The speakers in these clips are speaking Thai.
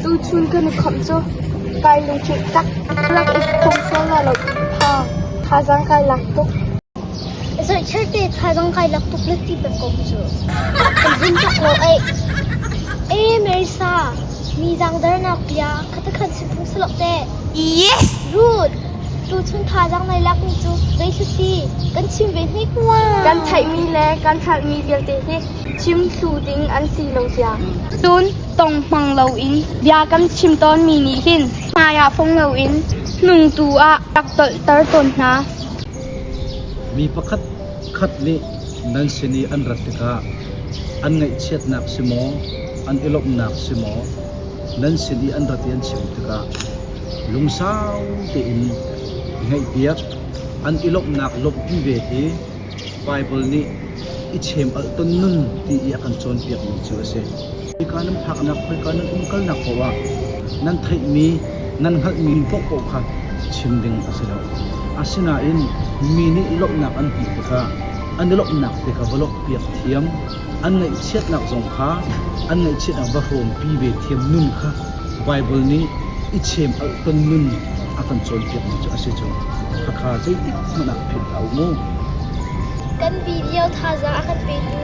ตูชุนกันคำจูไปลงจุดตักรักอีกคงเสียงเราพาจังไกลักตุกIs it church day tazang kai lak tuk lek ti pe kom chu. Jin chok lo Marisa mi jang dar na pya khat khat si phung slok te. Yes Good. Tu chun tazang nai lak ni chu zai su si kan chim ve ni kwa. กันไทยมีแลกันหัดมีเดียวเตะชิมสูดิงอันสีลงเสียตุนตรงมังเราอินยากันชิมตอนมีนี้หินมายาฟงเราอินหนึ่งตัวตักตลตรตนนะมีประคัดคัดนี้นั่นสินีอันรัตกาอันไงเช็ดหนักสิโมอันอิลบหนักสิโมนั่นสินีอันรัตยันสิมตกาลุงสาวตีอินไงเปียกอันอิลบหนักลบพิเวทีไบเบิลนี้อิเชมอัลต้นนุ่นที่อยากกันจนเปียกมีเชื่อเสียมีการนั้นผักหนักมีการนั้นกัลหนักเพราะว่านั่นไทยมีนั่นหัดมีพวกโอค่ะชิมดึงอาศินาอาศินาอินมีนี่ลบหนักอันผิดตะอันนี้ลบหนักแต่กับลบเปียกเทียมอันไหนเช็ดหนักสงขาอันไหนเช็ดหนักบะโฮมปีเวเทียมนุ่นค่ะไบเบิลนี้อิเชมอัลต้นนุ่นอากันจนเปียกมีเชื่อเสียจงราคาใจติดมันหนักผิดเอาโม่กันวิดีโอทาซาakan pe tu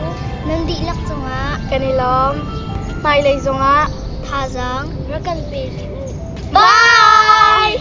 nan di lak zonga กันนี่ล้อมไม่เลยจงอ่ะ ทาซังรักกันpe tu Bye